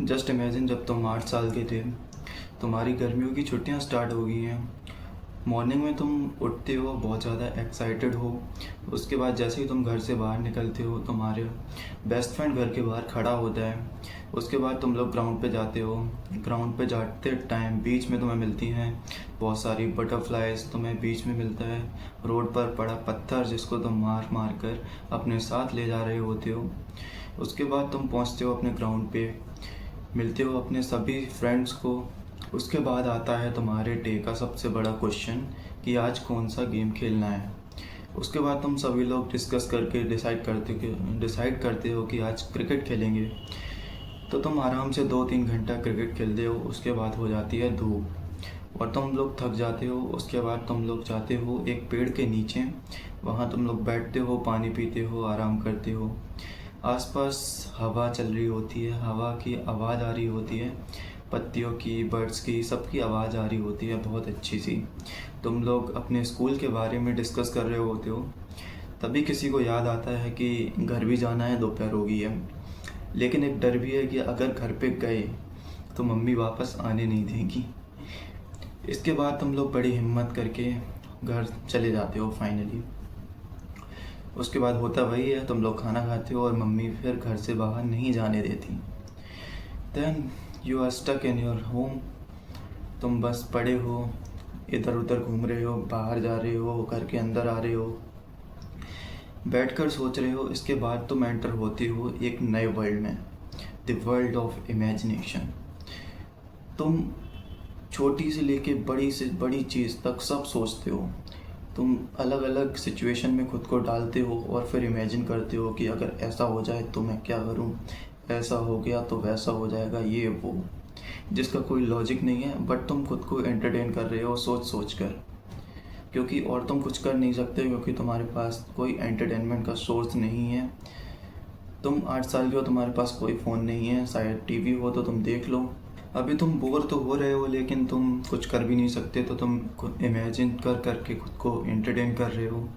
Just imagine जब तुम 8 साल के थे, तुम्हारी गर्मियों की छुट्टियां स्टार्ट हो गई हैं। मॉर्निंग में तुम उठते हो, बहुत ज़्यादा एक्साइटेड हो। उसके बाद जैसे ही तुम घर से बाहर निकलते हो, तुम्हारे बेस्ट फ्रेंड घर के बाहर खड़ा होता है। उसके बाद तुम लोग ग्राउंड पे जाते हो। ग्राउंड पे जाते टाइम बीच में तुम्हें मिलती हैं बहुत सारी बटरफ्लाइज, तुम्हें बीच में मिलता है रोड पर पड़ा पत्थर जिसको तुम मार मार कर अपने साथ ले जा रहे होते हो। उसके बाद तुम पहुंचते हो अपने ग्राउंड पे, मिलते हो अपने सभी फ्रेंड्स को। उसके बाद आता है तुम्हारे डे का सबसे बड़ा क्वेश्चन कि आज कौन सा गेम खेलना है। उसके बाद तुम सभी लोग डिस्कस करके डिसाइड करते हो कि आज क्रिकेट खेलेंगे। तो तुम आराम से 2-3 घंटा क्रिकेट खेलते हो। उसके बाद हो जाती है धूप और तुम लोग थक जाते हो। उसके बाद तुम लोग जाते हो एक पेड़ के नीचे, वहाँ तुम लोग बैठते हो, पानी पीते हो, आराम करते हो। आसपास हवा चल रही होती है, हवा की आवाज़ आ रही होती है, पत्तियों की, बर्ड्स की, सबकी आवाज़ आ रही होती है बहुत अच्छी सी। तुम लोग अपने स्कूल के बारे में डिस्कस कर रहे होते हो। तभी किसी को याद आता है कि घर भी जाना है, दोपहर हो गई है। लेकिन एक डर भी है कि अगर घर पे गए तो मम्मी वापस आने नहीं देगी। इसके बाद तुम लोग बड़ी हिम्मत करके घर चले जाते हो फाइनली। उसके बाद होता वही है, तुम लोग खाना खाते हो और मम्मी फिर घर से बाहर नहीं जाने देती। Then you are stuck in your home. तुम बस पड़े हो, इधर उधर घूम रहे हो, बाहर जा रहे हो, घर के अंदर आ रहे हो, बैठकर सोच रहे हो। इसके बाद तुम एंटर होते हो एक नए वर्ल्ड में, द वर्ल्ड ऑफ इमेजिनेशन। तुम छोटी से लेके बड़ी से बड़ी चीज़ तक सब सोचते हो। तुम अलग अलग सिचुएशन में खुद को डालते हो और फिर इमेजिन करते हो कि अगर ऐसा हो जाए तो मैं क्या करूं, ऐसा हो गया तो वैसा हो जाएगा, ये वो, जिसका कोई लॉजिक नहीं है। बट तुम खुद को एंटरटेन कर रहे हो सोच सोच कर, क्योंकि और तुम कुछ कर नहीं सकते, क्योंकि तुम्हारे पास कोई एंटरटेनमेंट का सोर्स नहीं है। तुम 8 साल के हो, तुम्हारे पास कोई फ़ोन नहीं है, शायद टीवी हो तो तुम देख लो। अभी तुम बोर तो हो रहे हो, लेकिन तुम कुछ कर भी नहीं सकते, तो तुम इमेजिन कर करके खुद को एंटरटेन कर रहे हो।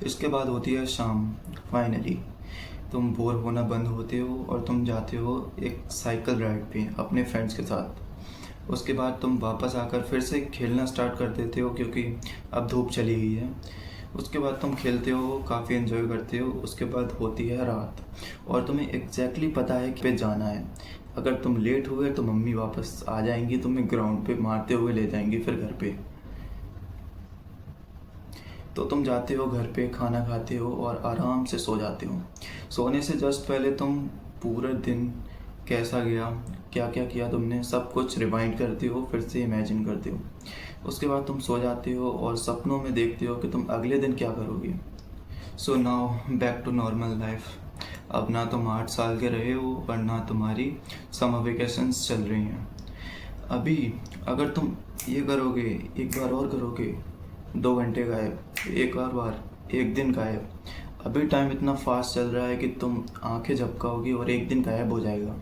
इसके बाद होती है शाम। फाइनली तुम बोर होना बंद होते हो और तुम जाते हो एक साइकिल राइड पे अपने फ्रेंड्स के साथ। उसके बाद तुम वापस आकर फिर से खेलना स्टार्ट कर देते हो, क्योंकि अब धूप चली गई है। उसके बाद तुम खेलते हो, काफ़ी एंजॉय करते हो। उसके बाद होती है रात और तुम्हें एग्जैक्टली पता है कि पे जाना है। अगर तुम लेट हुए तो मम्मी वापस आ जाएंगी, तुम्हें ग्राउंड पे मारते हुए ले जाएंगी फिर घर पे। तो तुम जाते हो घर पे, खाना खाते हो और आराम से सो जाते हो। सोने से जस्ट पहले तुम पूरा दिन कैसा गया, क्या क्या किया तुमने, सब कुछ रिवाइंड करते हो, फिर से इमेजिन करते हो। उसके बाद तुम सो जाते हो और सपनों में देखते हो कि तुम अगले दिन क्या करोगे। So now back to normal life. अब ना तुम 8 साल के रहे हो और ना तुम्हारी समर वेकेशंस चल रही हैं। अभी अगर तुम ये करोगे, एक बार और करोगे, 2 घंटे गायब, एक और बार, एक दिन गायब। अभी टाइम इतना फास्ट चल रहा है कि तुम आंखें झपकाओगे और एक दिन गायब हो जाएगा।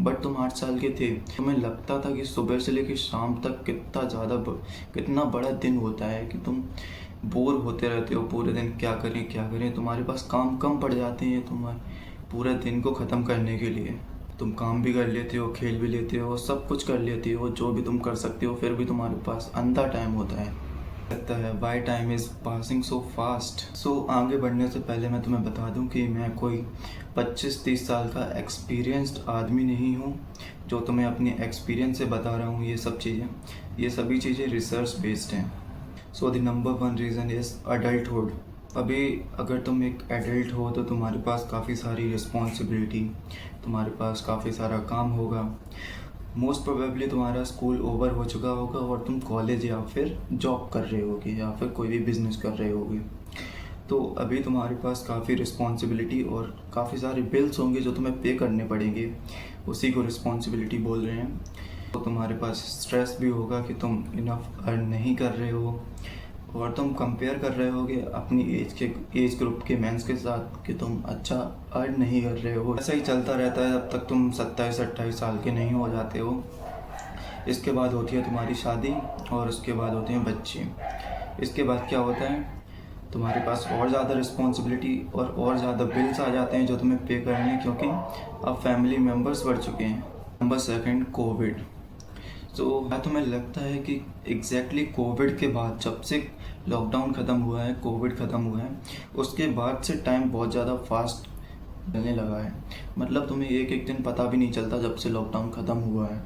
बट तुम 8 साल के थे, तुम्हें लगता था कि सुबह से लेकर शाम तक कितना बड़ा दिन होता है, कि तुम बोर होते रहते हो पूरे दिन, क्या करें क्या करें। तुम्हारे पास काम कम पड़ जाते हैं तुम्हारे पूरे दिन को ख़त्म करने के लिए। तुम काम भी कर लेते हो, खेल भी लेते हो, सब कुछ कर लेते हो जो भी तुम कर सकते हो, फिर भी तुम्हारे पास अंधा टाइम होता है। लगता है why time is passing so fast. So आगे बढ़ने से पहले मैं तुम्हें बता दूं कि मैं कोई 25-30 साल का एक्सपीरियंस्ड आदमी नहीं हूं जो तुम्हें अपने एक्सपीरियंस से बता रहा हूं। ये सभी चीज़ें रिसर्च बेस्ड हैं। So the number 1 reason is adulthood. अभी अगर तुम एक एडल्ट हो तो तुम्हारे पास काफ़ी सारी रिस्पॉन्सिबिलिटी, तुम्हारे पास काफ़ी सारा काम होगा। मोस्ट प्रोबेबली तुम्हारा स्कूल ओवर हो चुका होगा और तुम कॉलेज या फिर जॉब कर रहे होगे या फिर कोई भी बिजनेस कर रहे होगे। तो अभी तुम्हारे पास काफ़ी रिस्पॉन्सिबिलिटी और काफ़ी सारे बिल्स होंगे जो तुम्हें पे करने पड़ेंगे, उसी को रिस्पॉन्सिबिलिटी बोल रहे हैं। तो तुम्हारे पास स्ट्रेस भी होगा कि तुम इनफ अर्न नहीं कर रहे हो और तुम कंपेयर कर रहे होगे अपनी एज ग्रुप के मेंस के साथ कि तुम अच्छा अर्न नहीं कर रहे हो। ऐसा ही चलता रहता है जब तक तुम 27-28 साल के नहीं हो जाते हो। इसके बाद होती है तुम्हारी शादी और उसके बाद होते हैं बच्चे। इसके बाद क्या होता है, तुम्हारे पास और ज़्यादा रिस्पॉन्सिबिलिटी और ज़्यादा बिल्स आ जाते हैं जो तुम्हें पे करने हैं, क्योंकि अब फैमिली मेम्बर्स बढ़ चुके हैं। Number second, Covid. क्या तुम्हें लगता है कि एग्जैक्टली कोविड के बाद, जब से लॉकडाउन ख़त्म हुआ है, कोविड ख़त्म हुआ है, उसके बाद से टाइम बहुत ज़्यादा फास्ट चलने लगा है। मतलब तुम्हें एक एक दिन पता भी नहीं चलता जब से लॉकडाउन ख़त्म हुआ है।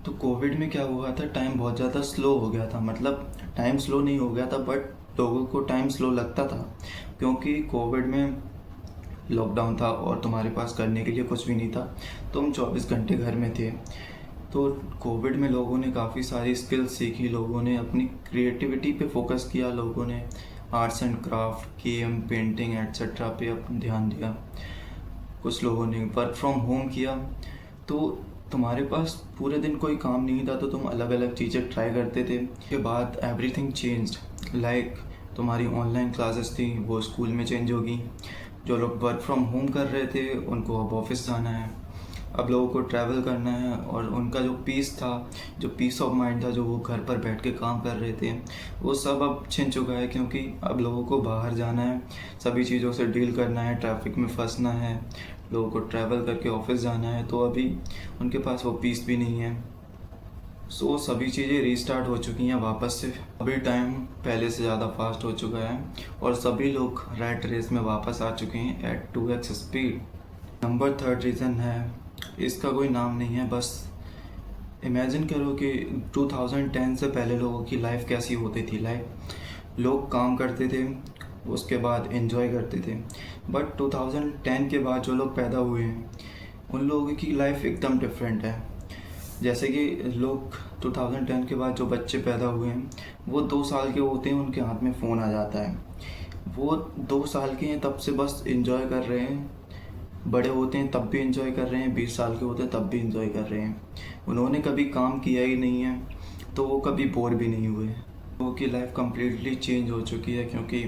तो कोविड में क्या हुआ था, टाइम बहुत ज़्यादा स्लो हो गया था। मतलब टाइम स्लो नहीं हो गया था, बट लोगों को टाइम स्लो लगता था, क्योंकि कोविड में लॉकडाउन था और तुम्हारे पास करने के लिए कुछ भी नहीं था। तुम 24 घंटे घर में थे। तो कोविड में लोगों ने काफ़ी सारी स्किल्स सीखी, लोगों ने अपनी क्रिएटिविटी पे फोकस किया, लोगों ने arts and craft, game, painting etcetera पे अपना ध्यान दिया। कुछ लोगों ने वर्क फ्रॉम होम किया। तो तुम्हारे पास पूरे दिन कोई काम नहीं था, तो तुम अलग अलग चीज़ें ट्राई करते थे। उसके बाद एवरीथिंग चेंज्ड। लाइक तुम्हारी ऑनलाइन क्लासेस थी, वो स्कूल में चेंज होगी। जो लोग वर्क फ्रॉम होम कर रहे थे उनको अब ऑफिस जाना है। अब लोगों को ट्रैवल करना है, और उनका जो पीस था, जो पीस ऑफ माइंड था, जो वो घर पर बैठ के काम कर रहे थे, वो सब अब छिन चुका है। क्योंकि अब लोगों को बाहर जाना है, सभी चीज़ों से डील करना है, ट्रैफिक में फंसना है, लोगों को ट्रैवल करके ऑफिस जाना है। तो अभी उनके पास वो पीस भी नहीं है। सभी चीज़ें रीस्टार्ट हो चुकी हैं वापस से। अभी टाइम पहले से ज़्यादा फास्ट हो चुका है, और सभी लोग रैट रेस में वापस आ चुके हैं at 2x speed. Number third reason है, इसका कोई नाम नहीं है, बस इमेजिन करो कि 2010 से पहले लोगों की लाइफ कैसी होती थी। लाइक लोग काम करते थे, उसके बाद एंजॉय करते थे। बट 2010 के बाद जो लोग पैदा हुए हैं, उन लोगों की लाइफ एकदम डिफरेंट है। जैसे कि लोग 2010 के बाद जो बच्चे पैदा हुए हैं, वो 2 साल के होते हैं, उनके हाथ में फ़ोन आ जाता है। वो 2 साल के हैं तब से बस एंजॉय कर रहे हैं, बड़े होते हैं तब भी इंजॉय कर रहे हैं, 20 साल के होते हैं तब भी इंजॉय कर रहे हैं। उन्होंने कभी काम किया ही नहीं है, तो वो कभी बोर भी नहीं हुए। लोगों की लाइफ कम्प्लीटली चेंज हो चुकी है, क्योंकि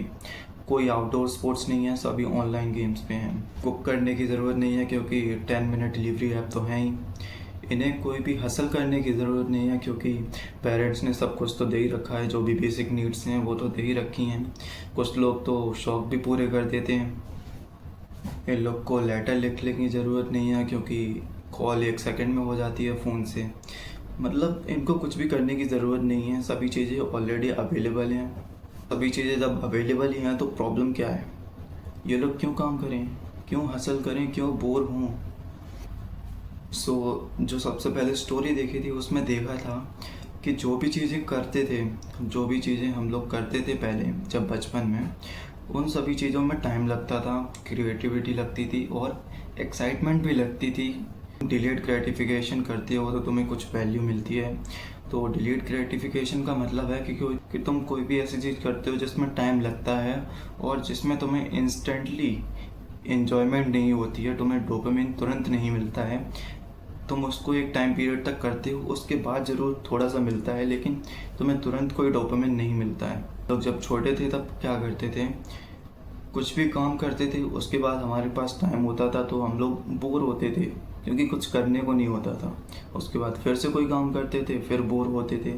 कोई आउटडोर स्पोर्ट्स नहीं है, सभी ऑनलाइन गेम्स पे हैं। कुक करने की ज़रूरत नहीं है, क्योंकि 10 मिनट डिलीवरी ऐप तो है ही। इन्हें कोई भी हसल करने की ज़रूरत नहीं है, क्योंकि पेरेंट्स ने सब कुछ तो दे ही रखा है। जो भी बेसिक नीड्स हैं वो तो दे ही रखी हैं। कुछ लोग तो शौक भी पूरे कर देते हैं। इन लोग को लेटर लिखने की ज़रूरत नहीं है, क्योंकि कॉल 1 सेकंड में हो जाती है फ़ोन से। मतलब इनको कुछ भी करने की ज़रूरत नहीं है, सभी चीज़ें ऑलरेडी अवेलेबल हैं। सभी चीज़ें जब अवेलेबल ही हैं तो प्रॉब्लम क्या है? ये लोग क्यों काम करें, क्यों हसल करें, क्यों बोर हों? जो सबसे पहले स्टोरी देखी थी, उसमें देखा था कि जो भी चीज़ें करते थे, जो भी चीज़ें हम लोग करते थे पहले जब बचपन में, उन सभी चीज़ों में टाइम लगता था, क्रिएटिविटी लगती थी और एक्साइटमेंट भी लगती थी। डिलेड ग्रेटिफिकेशन करते हो तो तुम्हें कुछ वैल्यू मिलती है। तो डिलेड ग्रेटिफिकेशन का मतलब है कि तुम कोई भी ऐसी चीज़ करते हो जिसमें टाइम लगता है और जिसमें तुम्हें इंस्टेंटली इन्जॉयमेंट नहीं होती है, तुम्हें डोपामिन तुरंत नहीं मिलता है। तुम उसको एक टाइम पीरियड तक करते हो, उसके बाद ज़रूर थोड़ा सा मिलता है, लेकिन तुम्हें तुरंत कोई डोपामिन नहीं मिलता है। लोग जब छोटे थे तब क्या करते थे, कुछ भी काम करते थे, उसके बाद हमारे पास टाइम होता था तो हम लोग बोर होते थे, क्योंकि कुछ करने को नहीं होता था। उसके बाद फिर से कोई काम करते थे, फिर बोर होते थे।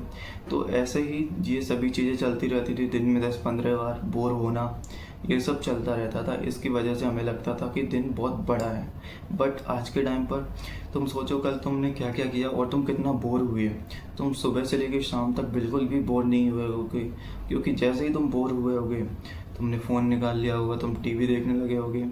तो ऐसे ही ये सभी चीज़ें चलती रहती थी। दिन में 10-15 बार बोर होना, ये सब चलता रहता था। इसकी वजह से हमें लगता था कि दिन बहुत बड़ा है। बट आज के टाइम पर तुम सोचो, कल तुमने क्या क्या किया और तुम कितना बोर हुए। तुम सुबह से लेकर शाम तक बिल्कुल भी बोर नहीं हुए होगे, क्योंकि जैसे ही तुम बोर हुए होगे, तुमने फ़ोन निकाल लिया होगा, तुम टीवी देखने लगे होगे,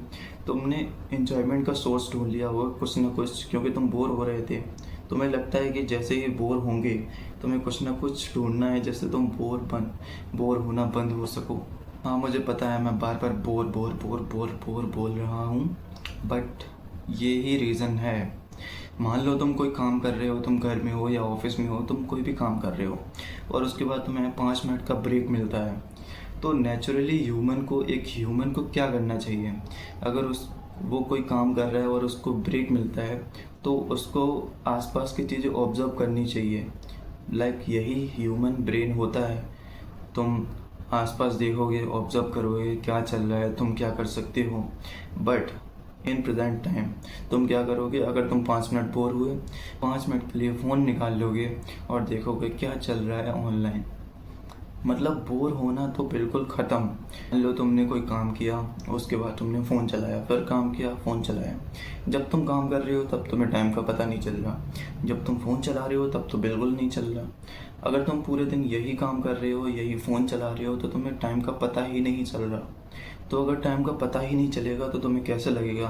तुमने एंजॉयमेंट का सोर्स ढूंढ लिया होगा कुछ ना कुछ, क्योंकि तुम बोर हो रहे थे। तुम्हें लगता है कि जैसे ही बोर होंगे, तुम्हें कुछ ना कुछ ढूंढना है जिससे तुम बोर होना बंद हो सको। हाँ, मुझे पता है मैं बार बार बोर बोर बोर बोर बोर बोल रहा हूँ, बट ये ही रीज़न है। मान लो तुम कोई काम कर रहे हो, तुम घर में हो या ऑफिस में हो, तुम कोई भी काम कर रहे हो और उसके बाद तुम्हें 5 मिनट का ब्रेक मिलता है। तो नेचुरली एक ह्यूमन को क्या करना चाहिए? अगर वो कोई काम कर रहा है और उसको ब्रेक मिलता है, तो उसको आसपास की चीज़ें ऑब्जर्व करनी चाहिए। लाइक यही ह्यूमन ब्रेन होता है। तुम आसपास देखोगे, ऑब्जर्व करोगे क्या चल रहा है, तुम क्या कर सकते हो। बट इन प्रेजेंट टाइम तुम क्या करोगे? अगर तुम 5 मिनट बोर हुए, 5 मिनट के लिए फ़ोन निकाल लोगे और देखोगे क्या चल रहा है ऑनलाइन। मतलब बोर होना तो बिल्कुल ख़त्म। मान लो तुमने कोई काम किया, उसके बाद तुमने फ़ोन चलाया, फिर काम किया, फ़ोन चलाया। जब तुम काम कर रहे हो तब तुम्हें टाइम का पता नहीं चल रहा, जब तुम फ़ोन चला रहे हो तब तो बिल्कुल नहीं चल रहा। अगर तुम पूरे दिन यही काम कर रहे हो, यही फ़ोन चला रहे हो, तो तुम्हें टाइम का पता ही नहीं चल रहा। तो अगर टाइम का पता ही नहीं चलेगा तो तुम्हें कैसे लगेगा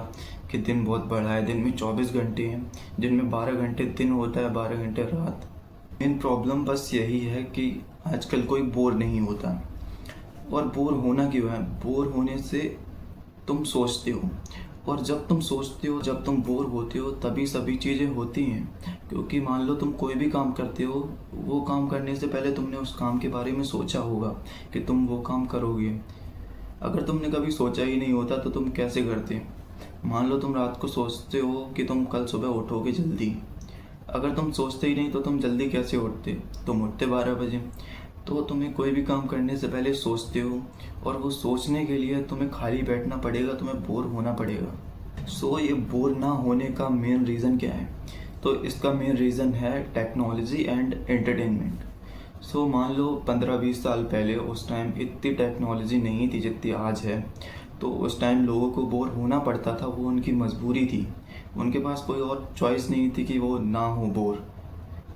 कि दिन बहुत बड़ा है, दिन में 24 घंटे हैं, दिन में 12 घंटे दिन होता है, 12 घंटे रात। मेन प्रॉब्लम बस यही है कि आजकल कोई बोर नहीं होता। और बोर होना क्यों है? बोर होने से तुम सोचते हो, और जब तुम सोचते हो, जब तुम बोर होते हो, तभी सभी चीज़ें होती हैं। क्योंकि मान लो तुम कोई भी काम करते हो, वो काम करने से पहले तुमने उस काम के बारे में सोचा होगा कि तुम वो काम करोगे। अगर तुमने कभी सोचा ही नहीं होता तो तुम कैसे करते? मान लो तुम रात को सोचते हो कि तुम कल सुबह उठोगे जल्दी। अगर तुम सोचते ही नहीं तो तुम जल्दी कैसे उठते? तुम उठते 12 बजे। तो तुम्हें कोई भी काम करने से पहले सोचते हो, और वो सोचने के लिए तुम्हें खाली बैठना पड़ेगा, तुम्हें बोर होना पड़ेगा। सो ये बोर ना होने का मेन रीज़न क्या है? तो इसका मेन रीज़न है टेक्नोलॉजी एंड एंटरटेनमेंट। सो मान लो 15-20 साल पहले उस टाइम इतनी टेक्नोलॉजी नहीं थी जितनी आज है। तो उस टाइम लोगों को बोर होना पड़ता था, वो उनकी मजबूरी थी। उनके पास कोई और चॉइस नहीं थी कि वो ना हो बोर।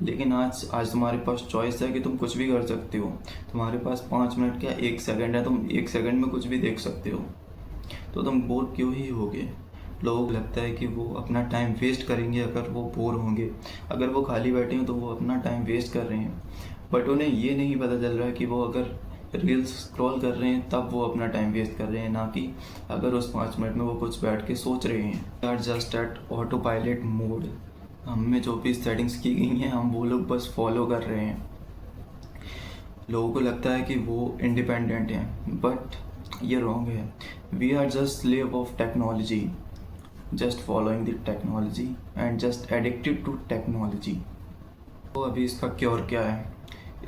लेकिन आज तुम्हारे पास चॉइस है कि तुम कुछ भी कर सकते हो। तुम्हारे पास 5 मिनट क्या 1 सेकंड है, तुम 1 सेकंड में कुछ भी देख सकते हो। तो तुम बोर क्यों ही होगे? लोगों को लगता है कि वो अपना टाइम वेस्ट करेंगे अगर वो बोर होंगे। अगर वो खाली बैठे हैं तो वो अपना टाइम वेस्ट कर रहे हैं। बट उन्हें ये नहीं पता चल रहा है कि वो अगर रील्स स्क्रॉल कर रहे हैं तब वो अपना टाइम वेस्ट कर रहे हैं, ना कि अगर उस 5 मिनट में वो कुछ बैठ के सोच रहे हैं। Are just at autopilot mode. हम में जो भी सेटिंग्स की गई हैं हम वो लोग बस फॉलो कर रहे हैं। लोगों को लगता है कि वो इंडिपेंडेंट हैं, बट ये रॉन्ग है। We are just slave of technology, just following the technology and just addicted to technology. तो अभी इसका क्योर क्या है?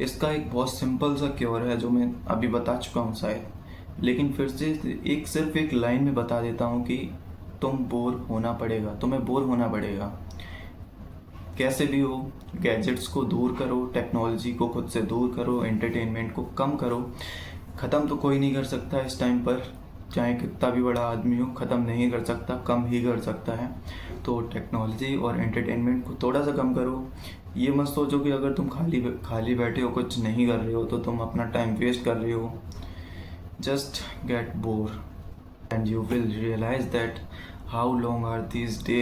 इसका एक बहुत सिंपल सा क्योर है जो मैं अभी बता चुका हूँ शायद, लेकिन फिर से सिर्फ एक लाइन में बता देता हूँ कि तुम्हें बोर होना पड़ेगा। कैसे भी हो, गैजेट्स को दूर करो, टेक्नोलॉजी को खुद से दूर करो, एंटरटेनमेंट को कम करो। ख़त्म तो कोई नहीं कर सकता इस टाइम पर, चाहे कितना भी बड़ा आदमी हो, ख़त्म नहीं कर सकता, कम ही कर सकता है। तो टेक्नोलॉजी और एंटरटेनमेंट को थोड़ा सा कम करो। ये मत सोचो कि अगर तुम खाली बैठे हो, कुछ नहीं कर रहे हो, तो तुम अपना टाइम वेस्ट कर रहे हो। Just get bore and you will realize that how long are these days